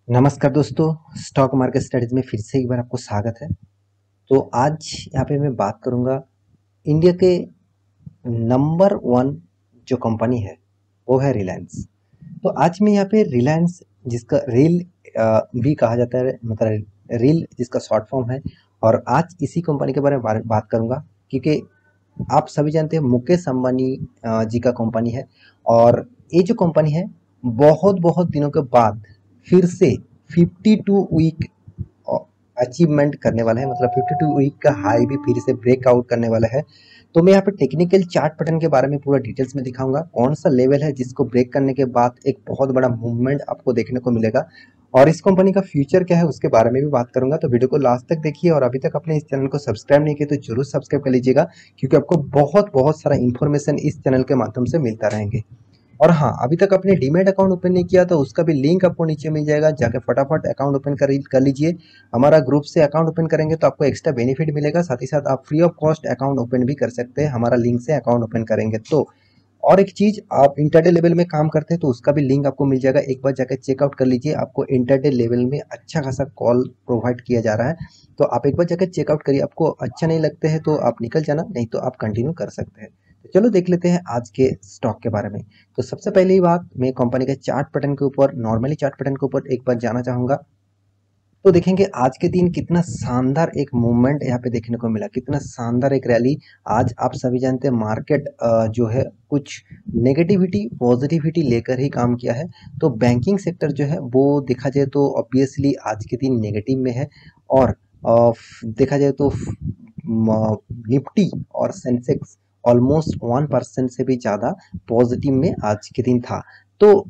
नमस्कार दोस्तों। Stock market studies में फिर से एक बार आपको स्वागत है। तो आज यहाँ पे मैं बात करूँगा इंडिया के नंबर वन जो कंपनी है वो है रिलायंस। तो आज मैं यहाँ पे रिलायंस जिसका रील भी कहा जाता है, मतलब रील जिसका शॉर्ट फॉर्म है, और आज इसी कंपनी के बारे में बात करूँगा क्योंकि आप सभी जानते हैं मुकेश अंबानी जी का कंपनी है। और ये जो कंपनी है बहुत बहुत दिनों के बाद फिर से 52 वीक अचीवमेंट करने वाला है, मतलब 52 वीक का हाई भी फिर से ब्रेकआउट करने वाला है। तो मैं यहाँ पे टेक्निकल चार्ट पैटर्न के बारे में पूरा डिटेल्स में दिखाऊंगा कौन सा लेवल है जिसको ब्रेक करने के बाद एक बहुत बड़ा मूवमेंट आपको देखने को मिलेगा, और इस कंपनी का फ्यूचर क्या है उसके बारे में भी बात करूंगा। तो वीडियो को लास्ट तक देखिए, और अभी तक अपने इस चैनल को सब्सक्राइब नहीं किया तो जरूर सब्सक्राइब कर लीजिएगा क्योंकि आपको बहुत बहुत सारा इन्फॉर्मेशन इस चैनल के माध्यम से मिलता रहेंगे। और हाँ, अभी तक आपने डीमैट अकाउंट ओपन नहीं किया तो उसका भी लिंक आपको नीचे मिल जाएगा, जाके फटाफट अकाउंट ओपन कर लीजिए। हमारा ग्रुप से अकाउंट ओपन करेंगे तो आपको एक्स्ट्रा बेनिफिट मिलेगा, साथ ही साथ आप free of cost account open भी कर सकते हैं हमारा लिंक से अकाउंट ओपन करेंगे तो। और एक चीज, आप इंटरडे लेवल में काम करते हैं तो उसका भी लिंक आपको मिल जाएगा, एक बार जाकर चेकआउट कर लीजिए। आपको इंटरडे लेवल में अच्छा खासा कॉल प्रोवाइड किया जा रहा है, तो आप एक बार जाकर चेकआउट करिए। आपको अच्छा नहीं लगते हैं तो आप निकल जाना, नहीं तो आप कंटिन्यू कर सकते हैं। तो चलो देख लेते हैं आज के स्टॉक के बारे में। तो सबसे पहली बात, मैं कंपनी के चार्ट पैटर्न के ऊपर, नॉर्मली चार्ट पैटर्न के ऊपर एक बार जाना चाहूंगा। तो देखेंगे आज के दिन कितना शानदार एक मूवमेंट यहाँ पे देखने को मिला, कितना शानदार एक रैली। आज आप सभी जानते हैं मार्केट जो है कुछ नेगेटिविटी पॉजिटिविटी लेकर ही काम किया है। तो बैंकिंग सेक्टर जो है वो देखा जाए तो ऑब्वियसली आज के दिन नेगेटिव में है, और देखा जाए तो निफ्टी और सेंसेक्स ऑलमोस्ट 1% से भी ज़्यादा पॉजिटिव में आज के दिन था। तो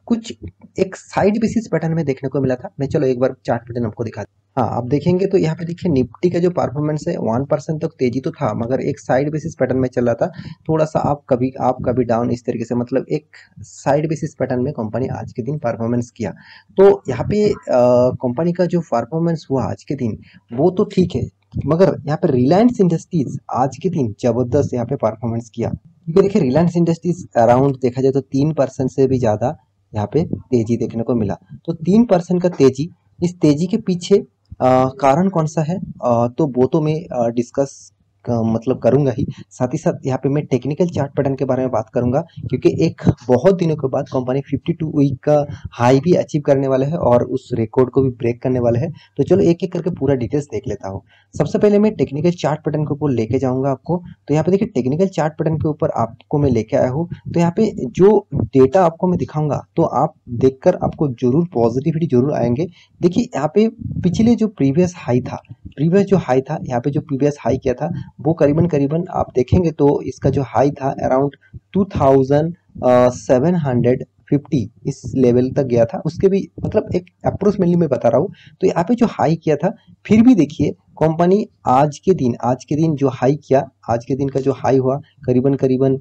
कुछ एक साइड बेसिस पैटर्न में देखने को मिला था। मैं चलो एक बार चार्ट पैटर्न आपको दिखा। हाँ, आप देखेंगे तो यहाँ पे देखिए निफ्टी का जो परफॉर्मेंस है 1% तक तेजी तो था, मगर एक साइड बेसिस पैटर्न में चल रहा था। थोड़ा सा आप कभी डाउन, इस तरीके से, मतलब एक साइड बेसिस पैटर्न में कंपनी आज के दिन परफॉर्मेंस किया। तो यहाँ पे कंपनी का जो परफॉर्मेंस हुआ आज के दिन वो तो ठीक है, मगर यहाँ पे रिलायंस इंडस्ट्रीज आज के दिन जबरदस्त यहाँ पे परफॉर्मेंस किया, क्योंकि देखिए रिलायंस इंडस्ट्रीज अराउंड देखा जाए तो 3% से भी ज्यादा यहाँ पे तेजी देखने को मिला। तो 3% का तेजी, इस तेजी के पीछे कारण कौन सा है, तो वो तो मैं डिस्कस मतलब करूंगा ही। साथ ही साथ यहाँ पे मैं टेक्निकल चार्ट पैटर्न के बारे में बात करूंगा, क्योंकि एक बहुत दिनों के बाद कंपनी 52 वीक का हाई भी अचीव करने वाला है और उस रिकॉर्ड को भी ब्रेक करने वाला है। तो चलो एक एक करके पूरा डिटेल्स देख लेता हूँ। सबसे पहले मैं टेक्निकल चार्ट पैटर्न के ऊपर लेके जाऊंगा आपको। तो यहाँ पे देखिए टेक्निकल चार्ट पैटर्न के ऊपर आपको मैं लेके आया हूँ। तो यहाँ पे जो डेटा आपको मैं दिखाऊंगा तो आप देखकर आपको जरूर पॉजिटिविटी जरूर आएंगे। देखिए यहाँ पे पिछले जो प्रीवियस हाई था, यहाँ पे जो प्रीवियस हाई किया था वो करीबन करीबन आप देखेंगे तो इसका जो हाई था अराउंड 2750 इस लेवल तक गया था। उसके भी मतलब एक अप्रोक्सीमेटली मैं बता रहा हूँ। तो यहाँ पे जो हाई किया था, फिर भी देखिए कंपनी आज के दिन जो हाई किया, आज के दिन का जो हाई हुआ करीबन करीबन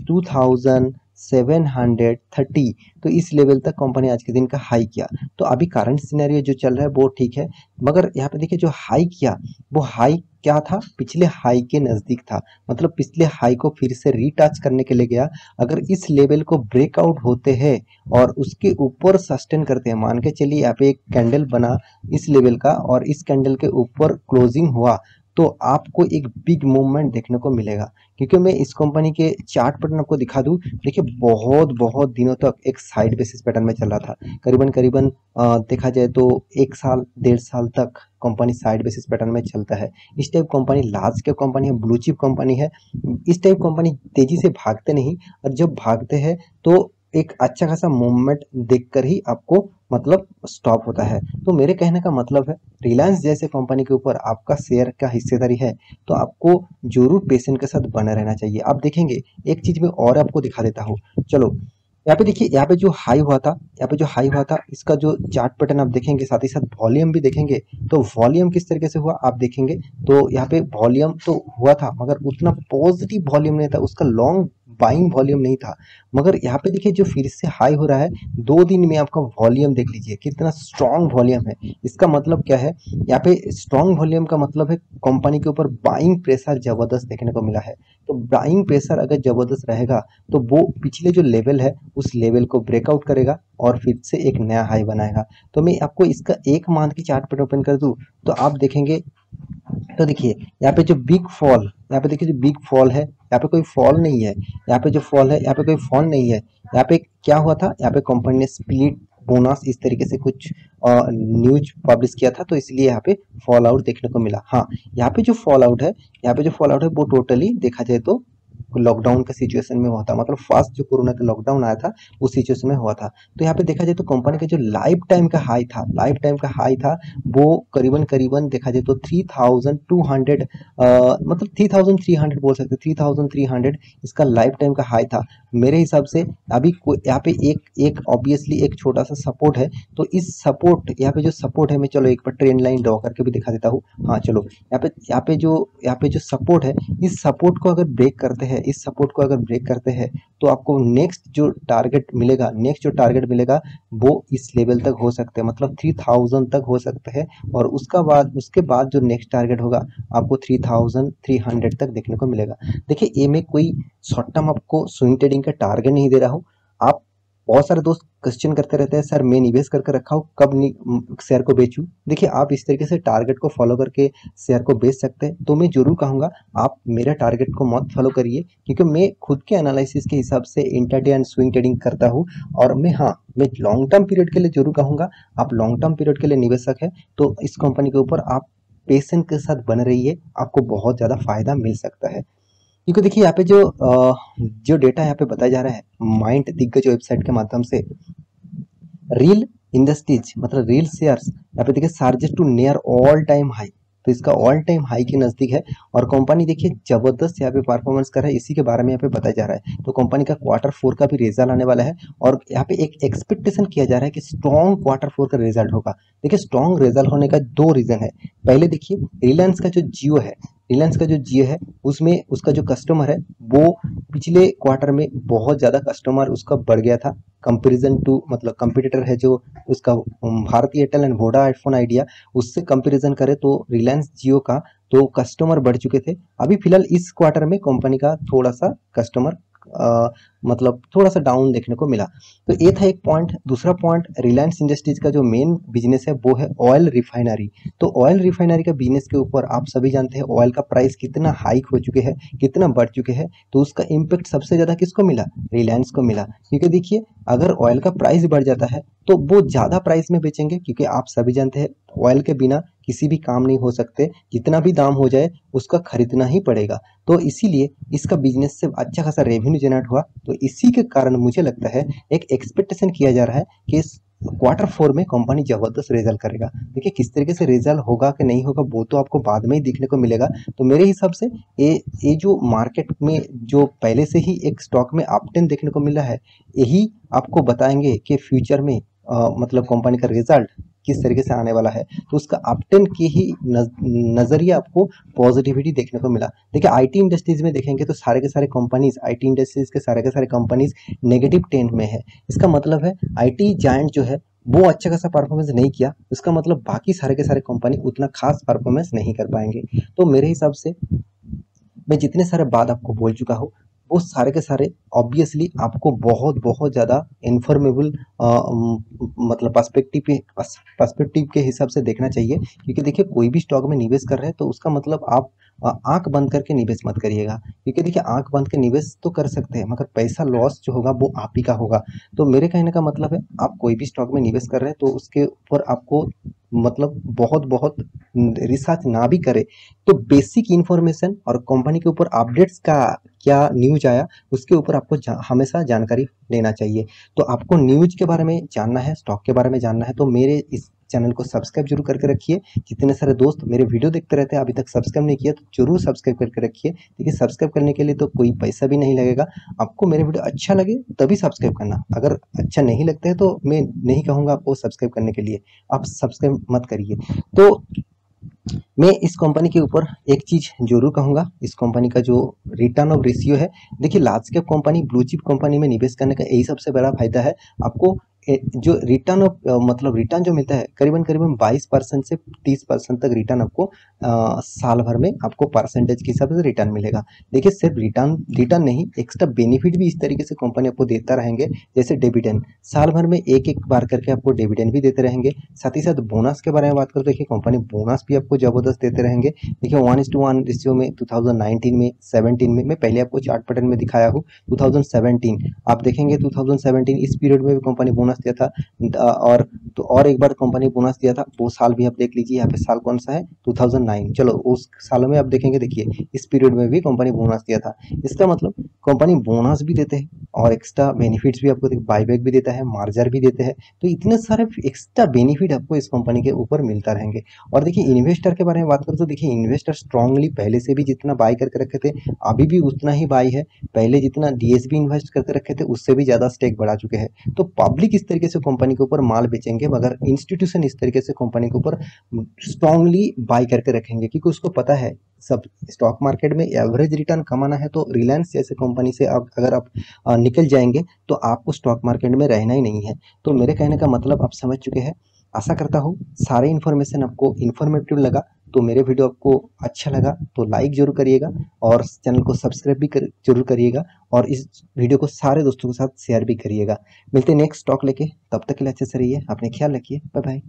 2730, तो इस लेवल तक कंपनी आज के दिन का हाई किया। तो अभी करंट सिनेरियो जो चल रहा है वो ठीक है, मगर यहाँ पे देखिए जो हाई किया वो हाई क्या था, पिछले हाई के नजदीक था, मतलब पिछले हाई को फिर से रीटच करने के लिए गया। अगर इस लेवल को ब्रेकआउट होते हैं और उसके ऊपर सस्टेन करते हैं, मान के चलिए यहाँ पे एक कैंडल बना इस लेवल का और इस कैंडल के ऊपर क्लोजिंग हुआ, तो आपको एक बिग मूवमेंट देखने को मिलेगा। क्योंकि मैं इस कंपनी के चार्ट पैटर्न आपको दिखा दूं, देखिए बहुत बहुत दिनों तक एक साइड बेसिस पैटर्न में चला था। करीबन करीबन देखा जाए तो 1 साल 1.5 साल तक कंपनी साइड बेसिस पैटर्न में चलता है। इस type company large cap company है, ब्लू चिप कंपनी है। इस टाइप कंपनी तेजी से भागते नहीं, और जब भागते हैं तो एक अच्छा खासा मूवमेंट देखकर ही आपको मतलब स्टॉप होता है। तो मेरे कहने का मतलब है, रिलायंस जैसे कंपनी के ऊपर आपका शेयर का हिस्सेदारी है तो आपको जरूर पेशेंट के साथ बना रहना चाहिए। आप देखेंगे एक चीज में और आपको दिखा देता हूँ। चलो यहाँ पे देखिए, यहाँ पे जो हाई हुआ था, इसका जो चार्ट पैटर्न आप देखेंगे, साथ ही साथ वॉल्यूम भी देखेंगे। तो वॉल्यूम किस तरीके से हुआ आप देखेंगे तो यहाँ पे वॉल्यूम तो हुआ था, मगर उतना पॉजिटिव वॉल्यूम नहीं था। उसका लॉन्ग बाइंग वॉल्यूम नहीं था। मगर यहाँ पे देखिए जो फिर से हाई हो रहा है, 2 दिन में आपका वॉल्यूम देख लीजिए कितना स्ट्रॉन्ग वॉल्यूम है। इसका मतलब क्या है, यहाँ पे स्ट्रॉन्ग वॉल्यूम का मतलब है कंपनी के ऊपर बाइंग प्रेशर जबरदस्त देखने को मिला है। तो बाइंग प्रेशर अगर जबरदस्त रहेगा तो वो पिछले जो लेवल है उस लेवल को ब्रेकआउट करेगा और फिर से एक नया हाई बनाएगा। तो मैं आपको इसका 1 मंथ की चार्ट पर ओपन कर दूं तो आप देखेंगे, तो देखिए यहाँ पे जो बिग फॉल, यहाँ पे देखिए जो बिग फॉल है, यहाँ पे कोई फॉल नहीं है, यहाँ पे जो फॉल है यहाँ पे कोई फॉल नहीं है। यहाँ पे क्या हुआ था, यहाँ पे कंपनी ने स्प्लिट बोनस इस तरीके से कुछ न्यूज पब्लिश किया था, तो इसलिए यहाँ पे फॉल आउट देखने को मिला। हाँ, यहाँ पे जो फॉल आउट है, यहाँ पे जो फॉल आउट है वो टोटली देखा जाए तो लॉकडाउन का सिचुएशन में हुआ था, मतलब फर्स्ट जो कोरोना का लॉकडाउन आया था उस सिचुएशन में हुआ था। तो यहाँ पे देखा जाए तो कंपनी का जो लाइफ टाइम का हाई था, लाइफ टाइम का हाई था वो करीबन करीबन देखा जाए तो 3200 मतलब 3300 बोल सकते, 3300 इसका लाइफ टाइम का हाई था मेरे हिसाब से। अभी यहाँ पे एक ऑब्वियसली एक छोटा सा सपोर्ट है, तो इस सपोर्ट, यहाँ पे जो सपोर्ट है, मैं चलो एक बार ट्रेंड लाइन ड्रॉ करके भी दिखा देता हूँ। हाँ चलो, यहाँ पे जो सपोर्ट है, इस सपोर्ट को अगर ब्रेक करते हैं, इस सपोर्ट को अगर ब्रेक करते हैं तो आपको नेक्स्ट जो टारगेट मिलेगा वो इस लेवल तक हो सकते हैं, मतलब 3000 तक हो सकते हैं। और उसके बाद जो नेक्स्ट टारगेट होगा आपको 3300 तक देखने को मिलेगा। देखिए ये मैं कोई शॉर्ट टर्म आपको स्विंग ट्रेडिंग का टारगेट नहीं दे रहा हूँ। आप बहुत सारे दोस्त क्वेश्चन करते रहते हैं, सर मैं निवेश करके रखा हूँ कब शेयर को बेचूं। देखिए आप इस तरीके से टारगेट को फॉलो करके शेयर को बेच सकते हैं। तो मैं जरूर कहूंगा आप मेरे टारगेट को मत फॉलो करिए, क्योंकि मैं खुद के एनालिसिस के हिसाब से इंट्राडे एंड स्विंग ट्रेडिंग करता हूँ। और मैं लॉन्ग टर्म पीरियड के लिए जरूर कहूंगा, आप लॉन्ग टर्म पीरियड के लिए निवेशक है तो इस कंपनी के ऊपर आप पेशेंस के साथ बने रहिए, आपको बहुत ज़्यादा फायदा मिल सकता है। क्योंकि देखिए यहाँ पे जो डेटा यहाँ पे बताया जा रहा है माइंड दिग्गज वेबसाइट के माध्यम से, रील इंडस्ट्रीज मतलब रील शेयर्स यहाँ पे देखिए charges to near all time high, तो इसका ऑल टाइम हाई के नजदीक है। और कंपनी देखिए जबरदस्त यहाँ पे परफॉर्मेंस कर रहा है, इसी के बारे में यहाँ पे बताया जा रहा है। तो कंपनी का Q4 का भी रिजल्ट आने वाला है और यहाँ पे एक एक्सपेक्टेशन किया जा रहा है कि स्ट्रॉन्ग Q4 का रिजल्ट होगा। देखिए स्ट्रॉन्ग रिजल्ट होने का 2 रीजन है। पहले देखिए रिलायंस का जो जियो है उसमें उसका जो कस्टमर है वो पिछले क्वार्टर में बहुत ज़्यादा कस्टमर उसका बढ़ गया था, कंपेरिजन टू मतलब कंपटीटर है जो उसका Bharti Airtel and Vodafone Idea, उससे कंपैरिजन करें तो रिलायंस जियो का तो कस्टमर बढ़ चुके थे। अभी फिलहाल इस क्वार्टर में कंपनी का थोड़ा सा कस्टमर मतलब थोड़ा सा डाउन देखने को मिला। तो ये था एक पॉइंट। दूसरा पॉइंट, रिलायंस इंडस्ट्रीज का जो मेन बिजनेस है वो है ऑयल रिफाइनरी। तो ऑयल रिफाइनरी का बिजनेस के ऊपर आप सभी जानते हैं ऑयल का प्राइस कितना हाइक हो चुके हैं, कितना बढ़ चुके हैं। तो उसका इम्पेक्ट सबसे ज़्यादा किसको मिला, रिलायंस को मिला। क्योंकि देखिए अगर ऑयल का प्राइस बढ़ जाता है तो वो ज़्यादा प्राइस में बेचेंगे, क्योंकि आप सभी जानते हैं ऑयल के बिना किसी भी काम नहीं हो सकते, जितना भी दाम हो जाए उसका खरीदना ही पड़ेगा। तो इसीलिए इसका बिजनेस से अच्छा खासा रेवेन्यू जनरेट हुआ। तो इसी के कारण मुझे लगता है एक एक्सपेक्टेशन किया जा रहा है कि इस Q4 में कंपनी जबरदस्त रिजल्ट करेगा। देखिए किस तरीके से रिजल्ट होगा कि नहीं होगा वो तो आपको बाद में ही देखने को मिलेगा। तो मेरे हिसाब से ये जो मार्केट में जो पहले से ही एक स्टॉक में अपट्रेंड देखने को मिला है, यही आपको बताएंगे कि फ्यूचर में मतलब कंपनी का रिजल्ट किस तरीके से आने वाला है। तो उसका अपट्रेंड की ही नजरिया आपको पॉजिटिविटी देखने को मिला। देखिए आईटी इंडस्ट्रीज में देखेंगे तो सारे के सारे कंपनीज, आईटी इंडस्ट्रीज के सारे कंपनीज नेगेटिव ट्रेंड में है। इसका मतलब है आईटी जायंट जो है वो अच्छा खासा परफॉर्मेंस नहीं किया, इसका मतलब बाकी सारे के सारे कंपनी उतना खास परफॉर्मेंस नहीं कर पाएंगे। तो मेरे हिसाब से मैं जितने सारे बात आपको बोल चुका हूँ वो सारे के सारे ऑब्वियसली आपको बहुत बहुत ज़्यादा इन्फॉर्मेबल मतलब पर्सपेक्टिव के हिसाब से देखना चाहिए। क्योंकि देखिए कोई भी स्टॉक में निवेश कर रहे हैं तो उसका मतलब आप आंख बंद करके निवेश मत करिएगा। क्योंकि देखिए आंख बंद के निवेश तो कर सकते हैं मगर पैसा लॉस जो होगा वो आप ही का होगा। तो मेरे कहने का मतलब है आप कोई भी स्टॉक में निवेश कर रहे हैं तो उसके ऊपर आपको मतलब बहुत बहुत रिसर्च ना भी करे तो बेसिक इन्फॉर्मेशन और कंपनी के ऊपर अपडेट्स का क्या न्यूज आया उसके ऊपर आपको हमेशा जानकारी लेना चाहिए। तो आपको न्यूज के बारे में जानना है, स्टॉक के बारे में जानना है तो मेरे इस चैनल को सब्सक्राइब जरूर करके रखिए। जितने सारे दोस्त मेरे वीडियो देखते रहते हैं अभी तक सब्सक्राइब नहीं किया तो जरूर सब्सक्राइब करके रखिए। देखिए सब्सक्राइब करने के लिए तो कोई पैसा भी नहीं लगेगा, आपको मेरे वीडियो अच्छा लगे तभी सब्सक्राइब करना, अगर अच्छा नहीं लगता है तो मैं नहीं कहूँगा आपको सब्सक्राइब करने के लिए, आप सब्सक्राइब मत करिए। तो मैं इस कंपनी के ऊपर एक चीज़ ज़रूर कहूँगा, इस कंपनी का जो रिटर्न ऑफ रेशियो है, देखिए large cap company, blue chip company में निवेश करने का यही सबसे बड़ा फ़ायदा है। आपको जो रिटर्न ऑफ मतलब रिटर्न जो मिलता है करीबन 22% से 30% तक रिटर्न आपको साल भर में आपको परसेंटेज के हिसाब से रिटर्न मिलेगा। देखिए सिर्फ रिटर्न रिटर्न नहीं, एक्स्ट्रा बेनिफिट भी इस तरीके से कंपनी आपको देता रहेंगे, जैसे डिविडेंड साल भर में एक बार करके आपको डिविडेंड भी देते रहेंगे। साथ ही साथ बोनस के बारे में बात करें तो देखिए कंपनी बोनस भी आपको जबरदस्त देते रहेंगे। देखिए 1:1 रेशियो में 2019 में 17 में, मैं पहले आपको चार्ट पैटर्न में दिखाया हूँ। 2017 आप देखेंगे 2017 इस पीरियड में भी कंपनी बोनस दिया था। और तो और एक बार कंपनी बोनस दिया था, वो साल भी आप देख लीजिए। यहाँ पे साल कौन सा है, 2009। चलो उस सालों में आप देखेंगे, देखिए इस पीरियड में भी कंपनी बोनस दिया था। इसका मतलब कंपनी बोनस भी देते हैं और एक्स्ट्रा बेनिफिट्स भी आपको, बाईबैक भी देता है, मार्जर भी देते हैं। तो इतने सारे एक्स्ट्रा बेनिफिट आपको इस कंपनी के ऊपर मिलता रहेंगे। और देखिए इन्वेस्टर के बारे में बात करें तो देखिए इन्वेस्टर स्ट्रांगली पहले से भी जितना बाई करके रखे थे, अभी भी उतना ही बाई है। पहले जितना डीएसबी इन्वेस्ट करके रखे थे उससे भी ज़्यादा स्टेक बढ़ा चुके हैं। तो पब्लिक इस तरीके से कंपनी के ऊपर माल बेचेंगे, मगर इंस्टीट्यूशन इस तरीके से कंपनी के ऊपर स्ट्रांगली बाई करके रखेंगे, क्योंकि उसको पता है सब स्टॉक मार्केट में एवरेज रिटर्न कमाना है। तो रिलायंस जैसे कंपनी से आप अगर आप निकल जाएंगे तो आपको स्टॉक मार्केट में रहना ही नहीं है। तो मेरे कहने का मतलब आप समझ चुके हैं। आशा करता हूँ सारे इन्फॉर्मेशन आपको इन्फॉर्मेटिव लगा। तो मेरे वीडियो आपको अच्छा लगा तो लाइक जरूर करिएगा और चैनल को सब्सक्राइब भी जरूर करिएगा, और इस वीडियो को सारे दोस्तों के साथ शेयर भी करिएगा। मिलते हैं नेक्स्ट स्टॉक लेके, तब तक के लिए अच्छे से रहिए, अपने ख्याल रखिए, बाय बाय।